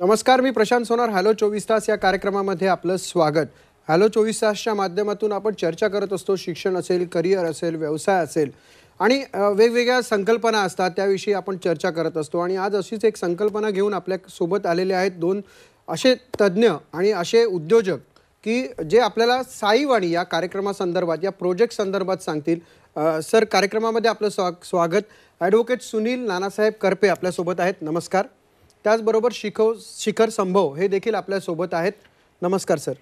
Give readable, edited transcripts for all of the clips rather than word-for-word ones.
नमस्कार, मी प्रशांत सोनार. हॅलो 24 तास या कार्यक्रमामध्ये आपलं स्वागत. हॅलो 24 तासच्या माध्यमातून आपण चर्चा करत असतो. शिक्षण असेल, करिअर असेल, व्यवसाय असेल आणि वेगवेगळ्या संकल्पना असतात, त्याविषयी आपण चर्चा करत असतो. आणि आज अशीच एक संकल्पना घेऊन आपल्यासोबत आलेले आहेत दोन असे तज्ज्ञ आणि असे उद्योजक की जे आपल्याला साईवाणी या कार्यक्रमासंदर्भात, या प्रोजेक्ट संदर्भात सांगतील. सर, कार्यक्रमामध्ये आपलं स्वागत. ॲडव्होकेट सुनील नानासाहेब करपे आपल्यासोबत आहेत. नमस्कार. त्याचबरोबर शिखर संभव हे देखील आपल्यासोबत आहेत. नमस्कार सर.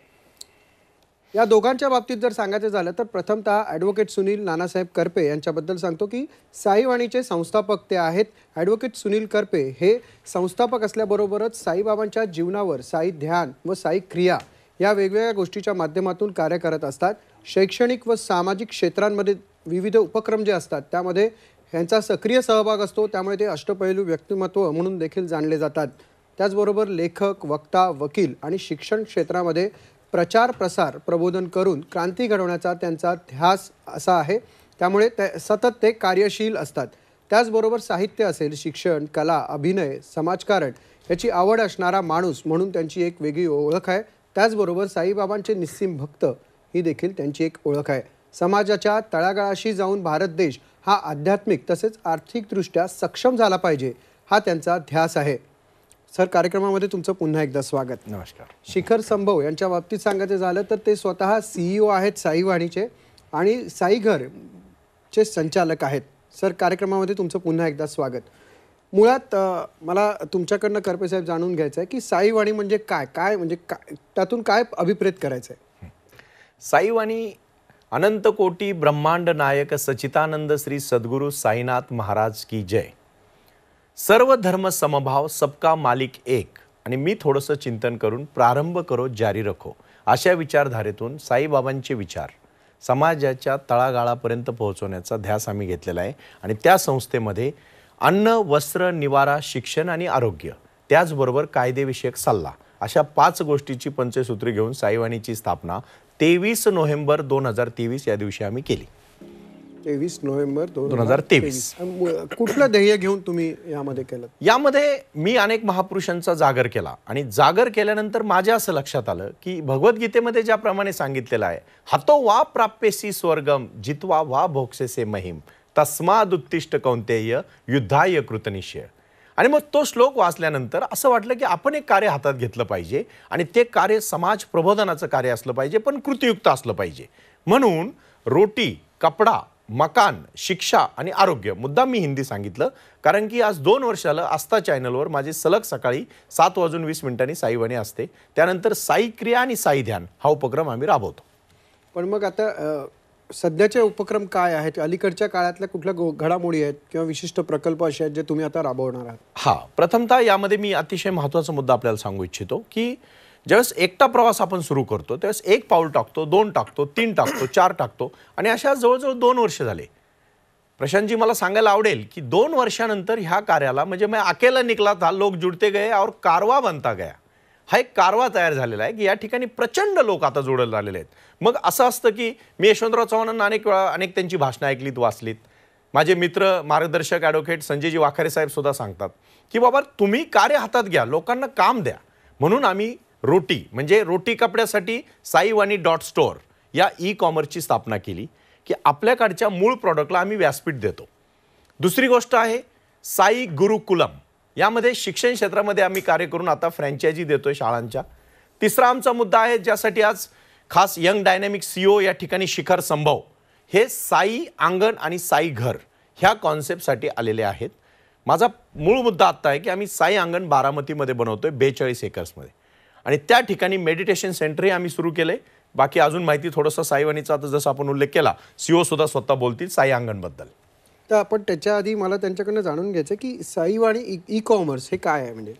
या दोघांच्या बाबतीत जर सांगायचं झालं तर प्रथमतः ॲडव्होकेट सुनील नानासाहेब करपे यांच्याबद्दल सांगतो की साईवाणीचे संस्थापक ते आहेत. ॲडव्होकेट सुनील करपे हे संस्थापक असल्याबरोबरच साईबाबांच्या जीवनावर साई ध्यान व साई क्रिया या वेगवेगळ्या गोष्टीच्या माध्यमातून कार्य करत असतात. शैक्षणिक व सामाजिक क्षेत्रांमध्ये विविध उपक्रम जे असतात त्यामध्ये यांचा सक्रिय सहभाग असतो. त्यामुळे ते अष्टपैलू व्यक्तिमत्व म्हणून देखील जाणले जातात. त्याचबरोबर लेखक, वक्ता, वकील आणि शिक्षण क्षेत्रामध्ये प्रचार प्रसार प्रबोधन करून क्रांती घडवण्याचा त्यांचा ध्यास असा आहे. त्यामुळे सतत ते कार्यशील असतात. त्याचबरोबर साहित्य असेल, शिक्षण, कला, अभिनय, समाजकारण याची आवड असणारा माणूस म्हणून त्यांची एक वेगळी ओळख आहे. त्याचबरोबर साईबाबांचे निस्सीम भक्त ही देखील त्यांची एक ओळख आहे. समाजाच्या तळागाळाशी जाऊन भारत देश हा आध्यात्मिक तसेच आर्थिकदृष्ट्या सक्षम झाला पाहिजे हा त्यांचा ध्यास आहे. सर, कार्यक्रमामध्ये तुमचं पुन्हा एकदा स्वागत. नमस्कार. शिखर संभव यांच्या बाबतीत सांगायचं झालं तर ते स्वतः CEO आहेत साईवाणीचे आणि साईघरचे संचालक आहेत. सर, कार्यक्रमामध्ये तुमचं पुन्हा एकदा स्वागत. मुळात मला तुमच्याकडनं करपे साहेब जाणून घ्यायचं आहे की साईवाणी म्हणजे काय म्हणजे त्यातून काय अभिप्रेत करायचं आहे? साईवाणी अनंत कोटी ब्रह्मांड नायक सचितानंद श्री सद्गुरु साईनाथ महाराज की जय. सर्व धर्म समभाव, सबका मालिक एक आणि मी थोडंसं चिंतन करून प्रारंभ करो जारी रखो अशा विचारधारेतून साईबाबांचे विचार समाजाच्या तळागाळापर्यंत पोहोचवण्याचा ध्यास आम्ही घेतलेला आहे. आणि त्या संस्थेमध्ये अन्न, वस्त्र, निवारा, शिक्षण आणि आरोग्य त्याचबरोबर कायदेविषयक सल्ला अशा 5 गोष्टीची पंचसूत्री घेऊन साईवाणीची स्थापना 23 नोव्हेंबर 2023 या दिवशी आम्ही केली. 23 नोव्हेंबर 2023. कुठलं ध्येय घेऊन तुम्ही यामध्ये केलं? यामध्ये मी अनेक महापुरुषांचा जागर केला आणि जागर केल्यानंतर माझ्या असं लक्षात आलं की भगवद्गीतेमध्ये ज्याप्रमाणे सांगितलेलं आहे, हतो वा प्राप्यसी स्वर्गम जित्वा वा भोगसेसे महिम तस्मादुत्तिष्ठ कौंतेय युद्धाय कृतनिश्चय. आणि मग तो श्लोक वाचल्यानंतर असं वाटलं की आपण एक कार्य हातात घेतलं पाहिजे आणि ते कार्य समाज प्रबोधनाचं कार्य असलं पाहिजे, पण कृतीयुक्त असलं पाहिजे. म्हणून रोटी, कपडा, मकान, शिक्षा आणि आरोग्य मुद्दाम मी हिंदी सांगितलं, कारण की आज 2 वर्ष झालं आस्था चॅनलवर माझे सलग सकाळी 7:20 साईवाणी असते. त्यानंतर साई क्रिया आणि साई ध्यान हा उपक्रम आम्ही राबवतो. पण मग आता सध्याचे उपक्रम काय आहेत? अलीकडच्या काळातल्या कुठल्या घडामोडी आहेत किंवा विशिष्ट प्रकल्प असे आहेत जे तुम्ही आता राबवणार आहात? हा, प्रथमतः यामध्ये मी अतिशय महत्त्वाचा मुद्दा आपल्याला सांगू इच्छितो की ज्यावेळेस एकटा प्रवास आपण सुरू करतो त्यावेळेस 1 पाऊल टाकतो, 2 टाकतो, 3 टाकतो, 4 टाकतो आणि अशा जवळजवळ 2 वर्ष झाले. प्रशांतजी, मला सांगायला आवडेल की 2 वर्षानंतर ह्या कार्याला म्हणजे मैं अकेला निकला था, लोक जुडते गए और कारवा बनता गया, हा एक कारवा तयार झालेला आहे की या ठिकाणी प्रचंड लोक आता जोडले आलेले आहेत. मग असं असतं की मी यशवंतराव चव्हाणांना अनेक त्यांची भाषणं ऐकलीत, वाचलीत. माझे मित्र मार्गदर्शक ॲडव्होकेट संजयजी वाखारे साहेब सुद्धा सांगतात की बाबा तुम्ही कार्य हातात घ्या, लोकांना काम द्या. म्हणून आम्ही रोटी म्हणजे रोटी कपड्यासाठी साईवाणी.स्टोअर या ई-कॉमर्सची स्थापना केली की आपल्याकडच्या मूळ प्रॉडक्टला आम्ही व्यासपीठ देतो. दुसरी गोष्ट आहे साई गुरुकुलम, यामध्ये शिक्षण क्षेत्रामध्ये आम्ही कार्य करून आता फ्रँचायझी देतोय शाळांच्या. तिसरा आमचा मुद्दा आहे ज्यासाठी आज खास यंग डायनॅमिक CEO या ठिकाणी शिखर संभव हे साई अंगण आणि साई घर ह्या कॉन्सेप्टसाठी आलेले आहेत. माझा मूळ मुद्दा आत्ता आहे की आम्ही साई अंगण बारामतीमध्ये बनवतोय 42 एकर्समध्ये आणि त्या ठिकाणी मेडिटेशन सेंटरही आम्ही सुरू केले. बाकी अजून माहिती थोडंसं साईवाणीचा आता जसं आपण उल्लेख केला, CEO सुद्धा स्वतः बोलतील साई अंगणबद्दल. तर आपण त्याच्या आधी मला त्यांच्याकडनं जाणून घ्यायचं की साईवाणी ई-कॉमर्स हे काय आहे? म्हणजे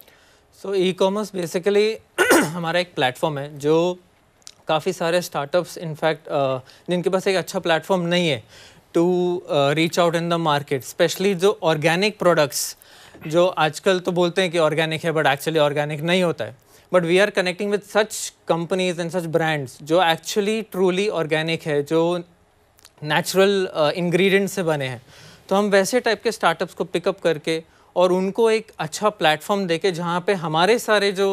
सो ई-कॉमर्स बेसिकली हमारा एक प्लेटफॉर्म है जो काफ़ी सारे स्टार्टअप्स इनफैक्ट जिनके पास एक अच्छा प्लेटफॉर्म नहीं है to reach out in the market, specially जो ऑर्गेनिक प्रोडक्ट्स जो आजकल तो बोलते हैं कि ऑर्गेनिक है बट एक्चुअली ऑर्गेनिक नहीं होता है. But we are connecting with such companies and such brands जो एक्चुअली ट्रूली ऑर्गेनिक है, जो नेचुरल इंग्रेडिएंट्स से बने हैं. तो हम वैसे टाइप के स्टार्टअप्स को पिकअप करके और उनको एक अच्छा प्लेटफॉर्म देके जहाँ पे हमारे सारे जो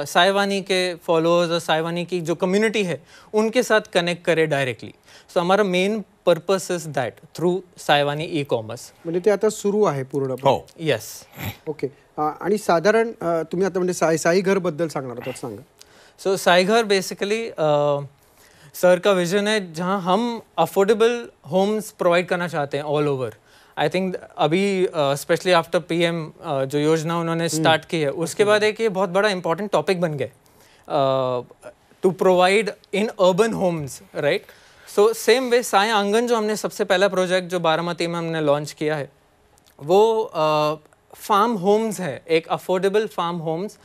साइवानी के फॉलोअर्स और साइवानी की जो कम्युनिटी है उनके साथ कनेक्ट करे डायरेक्टली. सो हमारा main purpose is that through Saiwani ecommerce. म्हणजे ते आता सुरू आहे पूर्णपणे. हो. यस. ओके. आणि साधारण तुम्ही आता म्हणजे साई घरबद्दल सांगणार होतात, सांगा. सो साई घर बेसिकली सर का विजन है जहाँ हम अफोर्डेबल होम्स प्रोवाइड करना चाहते हैं ऑल ओवर. आई थिंक अभी स्पेशली आफ्टर पीएम जो योजना उन्होंने स्टार्ट की है उसके बाद एक ये बहुत बड़ा इंपॉर्टेंट टॉपिक बन गया to provide in urban homes, right. So same way Sai Aangan जो हमने सबसे पहला प्रोजेक्ट जो बारामती में हमने लॉन्च किया है वो फार्म होम्स है, एक affordable farm homes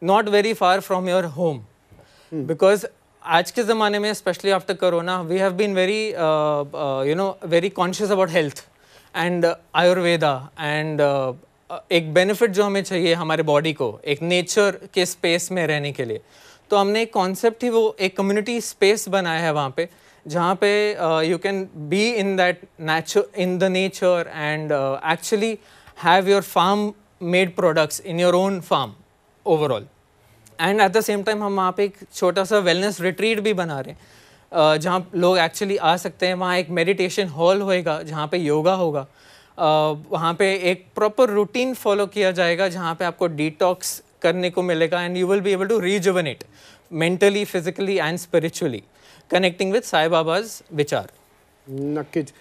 not very far from your home. Because आज के ज़माने में specially after corona we have been very very conscious about health and Ayurveda and एक बेनिफिट जो हमें चाहिए हमारे बॉडी को एक नेचर के स्पेस में रहने के लिए. तो हमने एक कॉन्सेप्ट ही वो एक कम्युनिटी स्पेस बनाया है वहाँ पे जहाँ पे you can be in that in the nature and actually have your farm made products in your own farm overall. And at the same time हम वहाँ पे एक छोटा सा वेलनेस रिट्रीट भी बना रहे हैं जहाँ लोग एक्चुअली आ सकते हैं. वहाँ एक मेडिटेशन हॉल होएगा जहाँ पे योगा होगा. वहाँ पे एक प्रॉपर रूटीन फॉलो किया जाएगा जहाँ पे आपको डिटॉक्स करने को मिलेगा and you will be able to rejuvenate mentally, physically and spiritually connecting with Sai Baba's विचार. नक्कीच.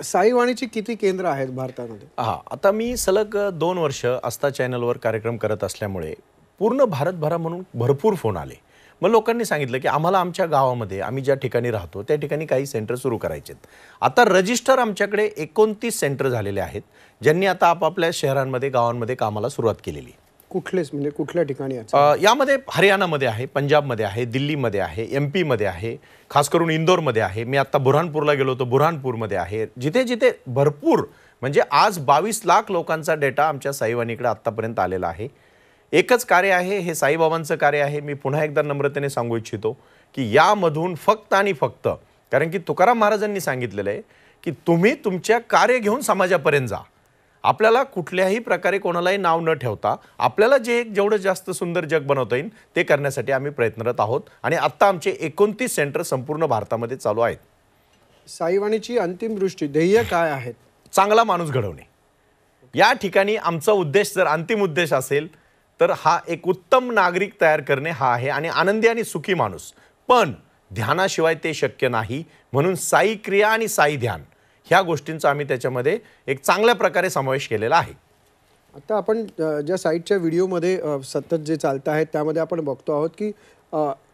साईवाणीची किती केंद्र आहेत भारतामध्ये? हां, आता मी सलग 2 वर्ष आस्था चॅनलवर कार्यक्रम करत असल्यामुळे पूर्ण भारतभरा म्हणून भरपूर फोन आले. मग लोकांनी सांगितलं की आम्हाला आमच्या गावामध्ये आम्ही ज्या ठिकाणी राहतो त्या ठिकाणी काही सेंटर सुरू करायचे आहेत. आता रजिस्टर आमच्याकडे 29 सेंटर झालेले आहेत ज्यांनी आता आपापल्या शहरांमध्ये गावांमध्ये कामाला सुरुवात केलेली. कुठलेच म्हणजे कुठल्या ठिकाणी? यामध्ये हरियाणामध्ये आहे, पंजाबमध्ये आहे, दिल्लीमध्ये आहे, MP मध्ये आहे, खास करून इंदोरमध्ये आहे. मी आता बुरहानपूरला गेलो होतो, बुरहानपूरमध्ये आहे. जिथे जिथे भरपूर म्हणजे आज 22 लाख लोकांचा डेटा आमच्या साईवाणीकडे आत्तापर्यंत आलेला आहे. एकच कार्य आहे, हे साईबाबांचं कार्य आहे. मी पुन्हा एकदा नम्रतेने सांगू इच्छितो की यामधून फक्त आणि फक्त, कारण की तुकाराम महाराजांनी सांगितलेलं आहे की तुम्ही तुमच्या कार्य घेऊन समाजापर्यंत जा. आपल्याला कुठल्याही प्रकारे कोणालाही नाव न ठेवता आपल्याला जेवढं जास्त सुंदर जग बनवता येईल ते करण्यासाठी आम्ही प्रयत्नरत आहोत. आणि आत्ता आमचे 29 सेंटर संपूर्ण भारतामध्ये चालू आहेत. साईवाणीची अंतिम दृष्टी, ध्येय काय आहेत? चांगला माणूस घडवणे. या ठिकाणी आमचा उद्देश जर अंतिम उद्देश असेल तर हा एक उत्तम नागरिक तयार करणे हा आहे आणि आनंदी आणि सुखी माणूस. पण ध्यानाशिवाय ते शक्य नाही. म्हणून साई क्रिया आणि साई ध्यान ह्या गोष्टींचा आम्ही त्याच्यामध्ये एक चांगल्या प्रकारे समावेश केलेला आहे. आता आपण ज्या साईटच्या व्हिडिओमध्ये सतत जे चालतं आहे त्यामध्ये आपण बघतो आहोत की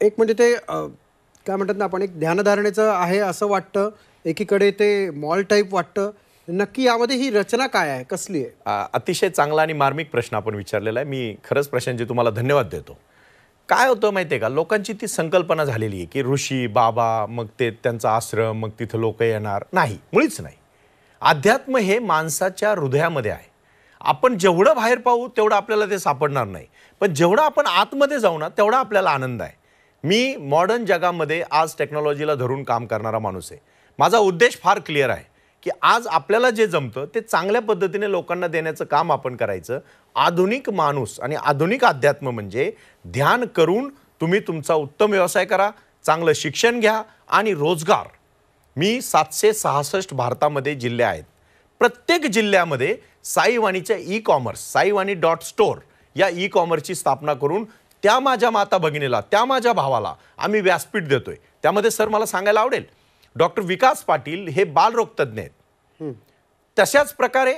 एक म्हणजे ते काय म्हणतात ना, आपण एक ध्यानधारणेचं आहे असं वाटतं, एकीकडे ते मॉल टाईप वाटतं. नक्की यामध्ये ही रचना काय आहे, कसली आहे? अतिशय चांगला आणि मार्मिक प्रश्न आपण विचारलेला आहे. मी खरंच प्रशांतजी तुम्हाला धन्यवाद देतो. काय होतं माहिती आहे का, लोकांची ती संकल्पना झालेली आहे की ऋषी बाबा, मग ते त्यांचा आश्रम, मग तिथं लोक येणार. नाही, मुळीच नाही. अध्यात्म हे माणसाच्या हृदयामध्ये आहे. आपण जेवढं बाहेर पाहू तेवढं आपल्याला ते सापडणार नाही, पण जेवढं आपण आतमध्ये जाऊ ना तेवढा आपल्याला आनंद आहे. मी मॉडर्न जगामध्ये आज टेक्नॉलॉजीला धरून काम करणारा माणूस आहे. माझा उद्देश फार क्लिअर आहे की आज आपल्याला जे जमतं ते चांगल्या पद्धतीने लोकांना देण्याचं काम आपण करायचं. आधुनिक माणूस आणि आधुनिक अध्यात्म म्हणजे ध्यान करून तुम्ही तुमचा उत्तम व्यवसाय करा, चांगलं शिक्षण घ्या आणि रोजगार. मी 766 भारतामध्ये जिल्हे आहेत. प्रत्येक जिल्ह्यामध्ये साईवाणीच्या ई कॉमर्स साईवाणी.स्टोअर या ई कॉमर्सची स्थापना करून त्या माझ्या माता भगिनीला, त्या माझ्या भावाला आम्ही व्यासपीठ देतोय. त्यामध्ये सर मला सांगायला आवडेल, डॉक्टर विकास पाटील हे बालरोग तज्ज्ञ आहेत. तशाच प्रकारे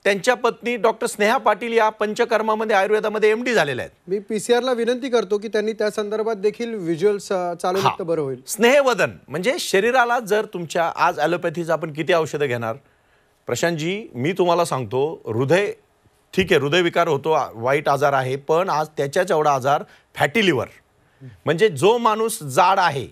त्यांच्या पत्नी डॉक्टर स्नेहा पाटील या पंचकर्मामध्ये आयुर्वेदामध्ये MD झालेल्या आहेत. मी PCRला विनंती करतो की त्यांनी त्या संदर्भात देखील व्हिज्युअल्स चालवलं तर बरं होईल. स्नेहवदन म्हणजे शरीराला जर तुमच्या आज ॲलोपॅथीचं आपण किती औषधं घेणार प्रशांतजी, मी तुम्हाला सांगतो, हृदय ठीक आहे, हृदयविकार होतो, वाईट आजार आहे, पण आज त्याच्याच एवढा आजार फॅटी लिव्हर. म्हणजे जो माणूस जाड आहे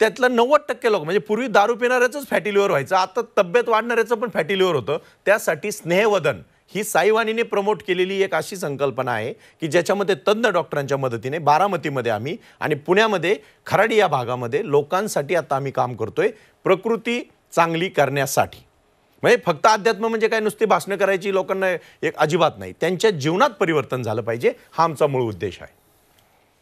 त्यातलं 90% लोक, म्हणजे पूर्वी दारू पिणाऱ्याचंच फॅटी लिव्हर व्हायचं, आता तब्येत वाढणाऱ्याचं पण फॅटी लिव्हर होतं. त्यासाठी स्नेहवदन ही साईवाणीने प्रमोट केलेली एक अशी संकल्पना आहे की ज्याच्यामध्ये तज्ञ डॉक्टरांच्या मदतीने बारामतीमध्ये आम्ही आणि पुण्यामध्ये खराडी या भागामध्ये लोकांसाठी आता आम्ही काम करतोय प्रकृती चांगली करण्यासाठी. म्हणजे फक्त अध्यात्म म्हणजे काय नुसती भाषणं करायची लोकांना एक अजिबात नाही, त्यांच्या जीवनात परिवर्तन झालं पाहिजे, हा आमचा मूळ उद्देश आहे.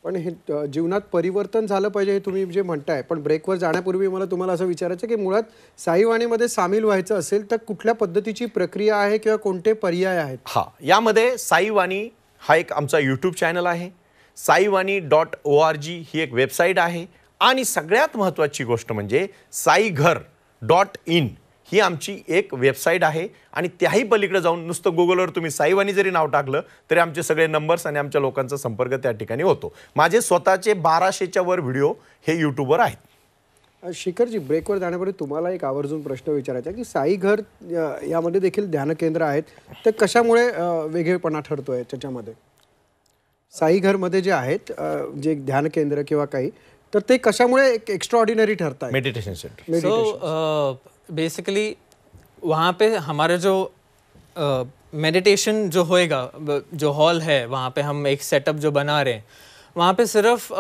पण हे जीवनात परिवर्तन झालं पाहिजे हे तुम्ही जे म्हणताय, पण ब्रेकवर जाण्यापूर्वी मला तुम्हाला असं विचारायचं की मुळात साईवाणीमध्ये सामील व्हायचं असेल तर कुठल्या पद्धतीची प्रक्रिया आहे किंवा कोणते पर्याय आहेत? हा, यामध्ये साईवाणी हा एक आमचा यूट्यूब चॅनल आहे, saiwani.org ही एक वेबसाईट आहे, आणि सगळ्यात महत्त्वाची गोष्ट म्हणजे साईघर.in ही आमची एक वेबसाईट आहे. आणि त्याही पलीकडे जाऊन नुसतं गुगलवर तुम्ही साईवाणी जरी नाव टाकलं तरी आमचे सगळे नंबर्स आणि आमच्या लोकांचा संपर्क त्या ठिकाणी होतो. माझे स्वतःचे 1200च्या वर व्हिडिओ हे यूट्यूबवर आहेत. शिखरजी, ब्रेकवर जाण्यापूर्वी तुम्हाला एक आवर्जून प्रश्न विचारायचा आहे की साई घर यामध्ये देखील ध्यान केंद्र आहेत, तर कशामुळे वेगळेपणा ठरतोय त्याच्यामध्ये? साई घरमध्ये जे आहेत जे ध्यान केंद्र किंवा काही, तर ते कशामुळे एक एक्स्ट्राऑर्डिनरी ठरत आहे? Meditation centre. सो बेसिकली वहाँ पे हमारा जो मेडिटेशन जो होएगा, जो हॉल है वहाँ पे हम एक सेटअप जो बना रहे हैं, वहाँ पे सिर्फ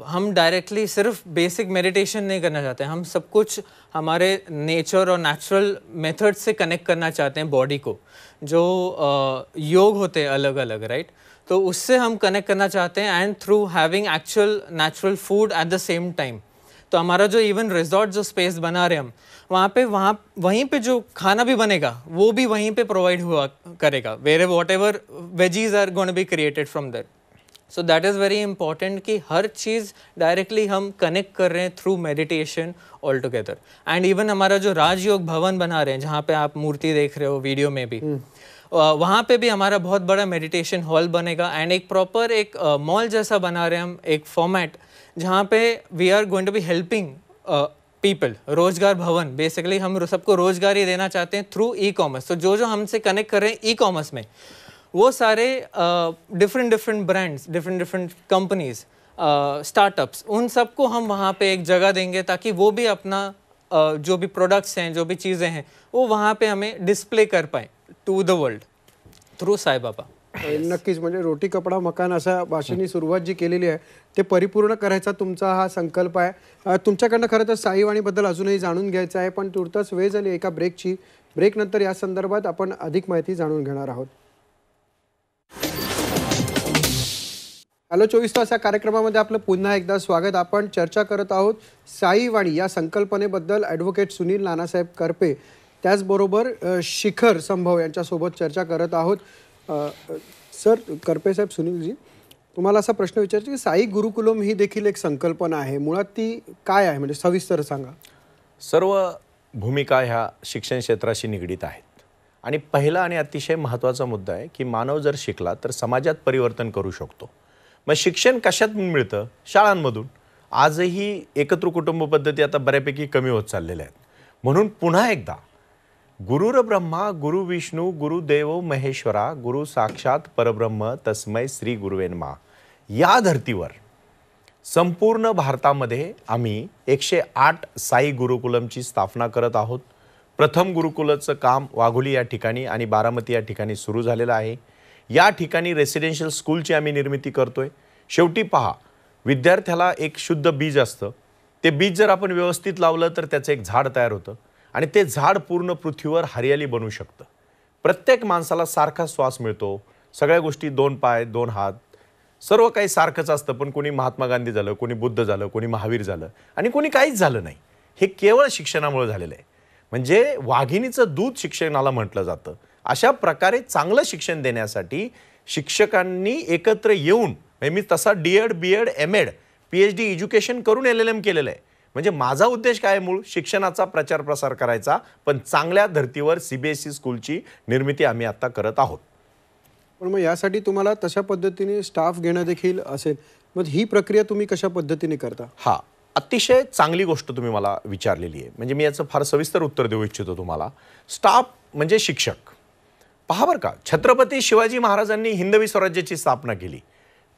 हम डायरेक्टली सिर्फ बेसिक मेडिटेशन नहीं करना चाहते हैं, हम सब कुछ हमारे नेचर और नेचुरल मेथड से कनेक्ट करना चाहते हैं बॉडी को. जो योग होते हैं अलग अलग, राइट, तो उससे हम कनेक्ट करना चाहते हैं, end through having actual natural food at the same time. तो हमारा जो इवन रिजॉर्ट जो स्पेस बना रहे हम, वहीं पे जो खाना भी बनेगा वो भी वहीं पे प्रोवाइड हुआ करेगा, where whatever veggies are going to be created from there. So that is very important कि हर चीज़ डायरेक्टली हम कनेक्ट कर रहे हैं through meditation all together. And even हमारा जो राजयोग भवन बना रहे हैं, जहाँ पे आप मूर्ति देख रहे हो वीडियो में भी, वहाँ पे भी हमारा बहुत बड़ा मेडिटेशन हॉल बनेगा. एंड एक प्रॉपर एक मॉल जैसा बना रहे हैं हम, एक फॉर्मेट जहाँ पे we are going to be helping people. Rojgar Bhavan, basically हम सबको रोजगार ही देना चाहते हैं थ्रू ई कॉमर्स. तो जो जो हमसे कनेक्ट कर रहे हैं ई कॉमर्स में, वो सारे different brands, different companies, startups, उन सबको हम वहाँ पे एक जगह देंगे ताकि वो भी अपना जो भी प्रोडक्ट्स हैं, जो भी चीज़ें हैं, वो वहाँ पे हमें डिस्प्ले कर पाएँ to the world through Sai Baba. नक्कीच, म्हणजे रोटी कपडा मकान अशा भाषेने सुरुवात जी केलेली आहे ते परिपूर्ण करायचा तुमचा हा संकल्प आहे. तुमच्याकडनं खरं तर साईवाणीबद्दल अजूनही जाणून घ्यायचं आहे, पण तुर्तास वेळ झाली एका ब्रेकची. ब्रेकनंतर या संदर्भात आपण अधिक माहिती जाणून घेणार आहोत. हॅलो 24 तास या कार्यक्रमामध्ये आपलं पुन्हा एकदा स्वागत. आपण चर्चा करत आहोत साईवाणी या संकल्पनेबद्दल. ॲडव्होकेट सुनील नानासाहेब करपे, त्याचबरोबर शिखर संभव यांच्यासोबत चर्चा करत आहोत. सर, करपे साहेब, सुनीलजी, तुम्हाला असा प्रश्न विचारायचा की साई गुरुकुलम ही देखील एक संकल्पना आहे, मुळात ती काय आहे, म्हणजे सविस्तर सांगा. सर्व भूमिका ह्या शिक्षण क्षेत्राशी निगडीत आहेत. आणि पहिला आणि अतिशय महत्त्वाचा मुद्दा आहे की मानव जर शिकला तर समाजात परिवर्तन करू शकतो. मग शिक्षण कशातून मिळतं? शाळांमधून. आजही एकत्र कुटुंब पद्धती आता बऱ्यापैकी कमी होत चाललेल्या आहेत. म्हणून पुन्हा एकदा गुरुर ब्रह्मा गुरु विष्णू गुरुदेव महेश्वरा गुरु साक्षात परब्रह्म तस्मै श्री गुरुवे नमः या धर्तीवर संपूर्ण भारतामध्ये आम्ही 108 साई गुरुकुलमची स्थापना करत आहोत. प्रथम गुरुकुलाचं काम वाघोली या ठिकाणी आणि बारामती या ठिकाणी सुरू झालेलं आहे. या ठिकाणी रेसिडेन्शियल स्कूलची आम्ही निर्मिती करतोय. शेवटी पहा, विद्यार्थ्याला एक शुद्ध बीज असतं. ते बीज जर आपण व्यवस्थित लावलं तर त्याचं एक झाड तयार होतं आणि ते झाड पूर्ण पृथ्वीवर हरियाली बनवू शकतं. प्रत्येक माणसाला सारखा श्वास मिळतो. सगळ्या गोष्टी 2 पाय 2 हात सर्व काही सारखंच असतं. पण कोणी महात्मा गांधी झालं, कोणी बुद्ध झालं, कोणी महावीर झालं आणि कोणी काहीच झालं नाही. हे केवळ शिक्षणामुळे झालेलं आहे. म्हणजे वाघिणीचं दूध शिक्षणाला म्हटलं जातं. अशा प्रकारे चांगलं शिक्षण देण्यासाठी शिक्षकांनी एकत्र येऊन, मी तसा DED BEd MAd PhD education करून LLM केलेलं आहे. म्हणजे माझा उद्देश काय, मूळ शिक्षणाचा प्रचार प्रसार करायचा, पण चांगल्या धर्तीवर CBSE स्कूलची निर्मिती आम्ही आता करत आहोत. पण मग यासाठी तुम्हाला तशा पद्धतीने स्टाफ घेणं देखील असेल, मग ही प्रक्रिया तुम्ही कशा पद्धतीने करता? हा, अतिशय चांगली गोष्ट तुम्ही मला विचारलेली आहे. म्हणजे मी याचं फार सविस्तर उत्तर देऊ इच्छितो तुम्हाला. स्टाफ म्हणजे शिक्षक. पहा बरं का, छत्रपती शिवाजी महाराजांनी हिंदवी स्वराज्याची स्थापना केली.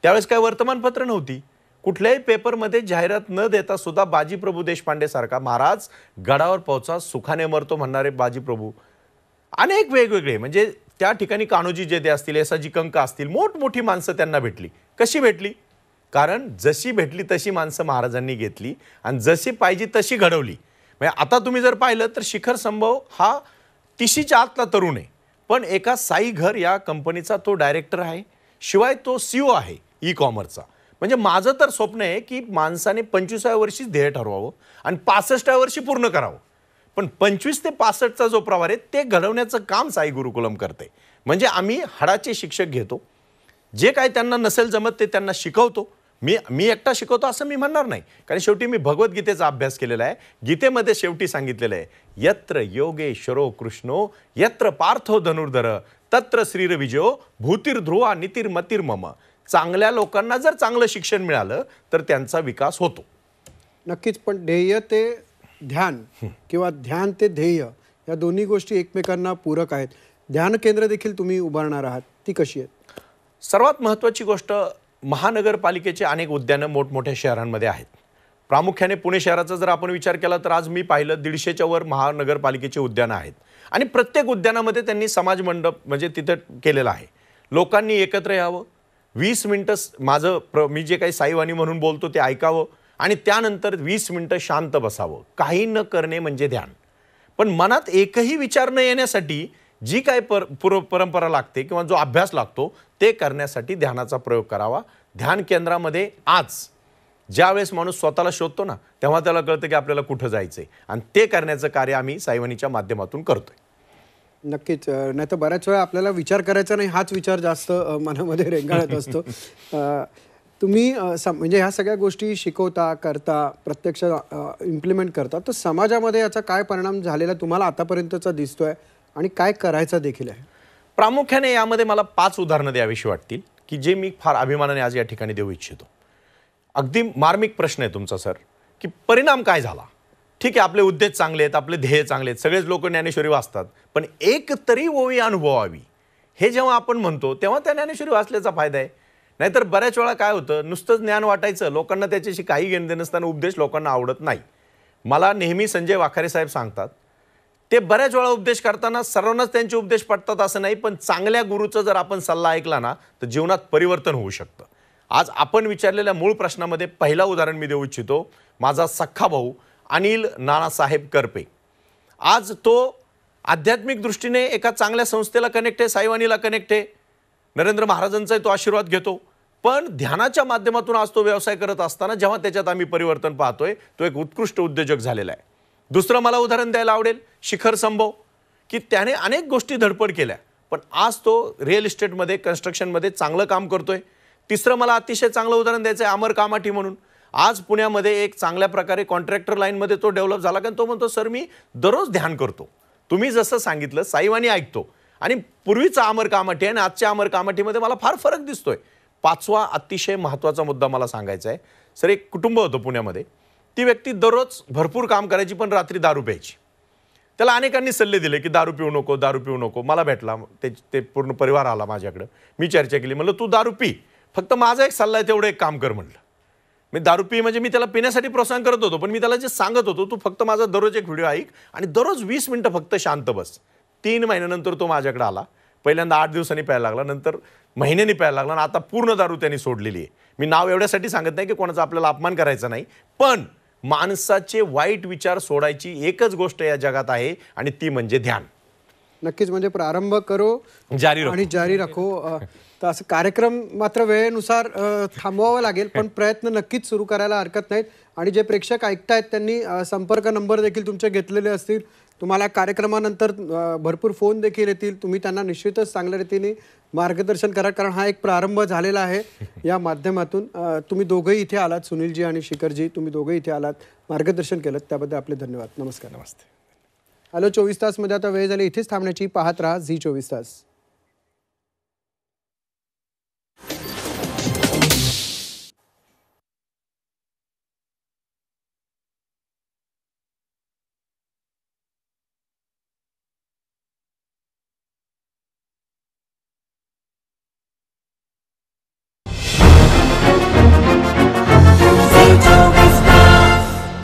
त्यावेळेस काय वर्तमानपत्र नव्हती. कुठल्याही पेपरमध्ये जाहिरात न देता सुद्धा बाजीप्रभू देशपांडे सारखा महाराज गडावर पोहोचा सुखाने मरतो म्हणणारे बाजीप्रभू, अनेक वेगवेगळे, म्हणजे त्या ठिकाणी कान्होजी जेदे असतील, येसाजी कंका असतील, मोठमोठी माणसं त्यांना भेटली. कशी भेटली? कारण जशी भेटली तशी माणसं महाराजांनी घेतली आणि जशी पाहिजे तशी घडवली. म्हणजे आता तुम्ही जर पाहिलं तर शिखर संभव हा 30च्या आतला तरुण आहे, पण एका साई घर या कंपनीचा तो डायरेक्टर आहे, शिवाय तो CEO आहे ई कॉमर्सचा. म्हणजे माझं तर स्वप्न आहे की माणसाने 25व्या वर्षीच ध्येय ठरवावं आणि 65व्या वर्षी पूर्ण करावं. पण 25 ते 65चा जो प्रवार आहे ते घडवण्याचं काम साई गुरुकुलम करते. म्हणजे आम्ही हाडाचे शिक्षक घेतो, जे काय त्यांना नसेल जमत ते त्यांना शिकवतो. मी एकटा शिकवतो असं मी म्हणणार नाही, कारण शेवटी मी भगवद्गीतेचा अभ्यास केलेला आहे. गीतेमध्ये शेवटी सांगितलेलं आहे, यत्र योगेश्वरो कृष्णो यत्र पार्थो धनुर्धर तत्र श्रीरविजयो भूतिर्ध्रुवा नितिर्मतिर्मम. चांगल्या लोकांना जर चांगलं शिक्षण मिळालं तर त्यांचा विकास होतो. नक्कीच. पण ध्येय ते ध्यान किंवा ध्यान ते ध्येय या दोन्ही गोष्टी एकमेकांना पूरक आहेत. ध्यान केंद्र देखील तुम्ही उभारणार आहात, ती कशी आहेत? सर्वात महत्त्वाची गोष्ट, महानगरपालिकेचे अनेक उद्यानं मोठमोठ्या शहरांमध्ये आहेत. प्रामुख्याने पुणे शहराचा जर आपण विचार केला तर आज मी पाहिलं 150च्या वर महानगरपालिकेचे उद्यानं आहेत आणि प्रत्येक उद्यानामध्ये त्यांनी समाज मंडप म्हणजे तिथं केलेलं आहे. लोकांनी एकत्र यावं, 20 मिनिटं मी जे काही साईवाणी म्हणून बोलतो ते ऐकावं आणि त्यानंतर 20 मिनिटं शांत बसावं. काही न करणे म्हणजे ध्यान. पण मनात एकही विचार न येण्यासाठी जी काय परंपरा लागते किंवा जो अभ्यास लागतो ते करण्यासाठी ध्यानाचा प्रयोग करावा. ध्यान केंद्रामध्ये आज ज्यावेळेस माणूस स्वतःला शोधतो ना, तेव्हा त्याला कळतं की आपल्याला कुठं जायचंय आणि ते करण्याचं कार्य आम्ही साईवाणीच्या माध्यमातून करतोय. नक्कीच. नाही तर बऱ्याच वेळा आपल्याला विचार करायचा नाही, हाच विचार जास्त मनामध्ये रेंगाळत असतो. तुम्ही म्हणजे ह्या सगळ्या गोष्टी शिकवता, करता, प्रत्यक्ष इम्प्लिमेंट करता, तर समाजामध्ये याचा काय परिणाम झालेला तुम्हाला आतापर्यंतचा दिसतोय आणि काय करायचं देखील आहे? प्रामुख्याने यामध्ये मला 5 उदाहरणं द्यावीशी वाटतील की जे मी फार अभिमानाने आज या ठिकाणी देऊ इच्छितो. अगदी मार्मिक प्रश्न आहे तुमचा सर, की परिणाम काय झाला? ठीक आहे, आपले उद्देश चांगले आहेत, आपले ध्येय चांगले आहेत, सगळेच लोक ज्ञानेश्वरी वाचतात, पण एक तरी ओवी अनुभवावी हे जेव्हा आपण म्हणतो तेव्हा त्या ज्ञानेश्वरी वाचल्याचा फायदा आहे. नाहीतर बऱ्याच वेळा काय होतं, नुसतं ज्ञान वाटायचं, लोकांना त्याच्याशी काही घेणं देणं नसताना उपदेश लोकांना आवडत नाही. मला नेहमी संजय वाखारे साहेब सांगतात, ते बऱ्याच वेळा उपदेश करताना सर्वांनाच त्यांचे उपदेश पटतात असं नाही, पण चांगल्या गुरुचा जर आपण सल्ला ऐकला ना तर जीवनात परिवर्तन होऊ शकतं. आज आपण विचारलेल्या मूळ प्रश्नामध्ये पहिला उदाहरण मी देऊ इच्छितो. माझा सख्खा भाऊ अनिल नानासाहेब करपे, आज तो आध्यात्मिक दृष्टीने एका चांगल्या संस्थेला कनेक्ट आहे, साईवाणीला कनेक्ट आहे, नरेंद्र महाराजांचा तो आशीर्वाद घेतो. पण ध्यानाच्या माध्यमातून आज तो व्यवसाय करत असताना जेव्हा त्याच्यात आम्ही परिवर्तन पाहतोय, तो एक उत्कृष्ट उद्योजक झालेला आहे. दुसरं मला उदाहरण द्यायला आवडेल शिखर संभव, की त्याने अनेक गोष्टी धडपड केल्या, पण आज तो रिअल इस्टेटमध्ये कन्स्ट्रक्शनमध्ये चांगलं काम करतोय. तिसरं मला अतिशय चांगलं उदाहरण द्यायचं आहे अमर कामाठी म्हणून. आज पुण्यामध्ये एक चांगल्या प्रकारे कॉन्ट्रॅक्टर लाईनमध्ये तो डेव्हलप झाला, कारण तो म्हणतो सर मी दररोज ध्यान करतो, तुम्ही जसं सांगितलं साईवाणी ऐकतो, आणि पूर्वीचा अमर कामाठी आणि आजच्या अमर कामाठीमध्ये मला फार फरक दिसतोय. 5वा अतिशय महत्त्वाचा मुद्दा मला सांगायचा आहे सर. एक कुटुंब होतं पुण्यामध्ये, ती व्यक्ती दररोज भरपूर काम करायची पण रात्री दारू प्यायची. त्याला अनेकांनी सल्ले दिले की दारू पिऊ नको, दारू पिऊ नको. मला भेटला ते पूर्ण परिवार आला माझ्याकडं, मी चर्चा केली, म्हणलं तू दारू पी, फक्त माझा एक सल्ला आहे तेवढं एक काम कर म्हणलं. मी दारू पी म्हणजे मी त्याला पिण्यासाठी प्रोत्साहन करत होतो, पण मी त्याला जे सांगत होतो, तू फक्त माझा दररोज एक व्हिडिओ ऐक आणि दररोज 20 मिनिटं फक्त शांत बस. 3 महिन्यानंतर तो माझ्याकडे आला. पहिल्यांदा 8 दिवसांनी प्यायला लागला, नंतर महिन्यांनी प्यायला लागला आणि आता पूर्ण दारू त्यांनी सोडलेली आहे. मी नाव एवढ्यासाठी सांगत नाही की कोणाचा आपल्याला अपमान करायचा नाही, पण माणसाचे वाईट विचार सोडायची एकच गोष्ट या जगात आहे आणि ती म्हणजे ध्यान. नक्कीच. म्हणजे प्रारंभ करो जारी रखो. आणि जारी राखो. तर असं कार्यक्रम मात्र वेळेनुसार थांबवावा लागेल, पण प्रयत्न नक्कीच सुरू करायला हरकत नाहीत. आणि जे प्रेक्षक ऐकतायत त्यांनी संपर्क नंबर देखील तुमचे घेतलेले असतील. तुम्हाला कार्यक्रमानंतर भरपूर फोन देखील येतील. तुम्ही त्यांना निश्चितच चांगल्या रीतीने मार्गदर्शन करा, कारण हा एक प्रारंभ झालेला आहे या माध्यमातून. तुम्ही दोघंही इथे आलात, सुनीलजी आणि शिखरजी, तुम्ही दोघंही इथे आलात, मार्गदर्शन केलं, त्याबद्दल आपले धन्यवाद. नमस्कार. नमस्ते. हॅलो 24 तासमध्ये आता वेळ झाली इथेच थांबण्याची. पाहत राहा झी 24 तास.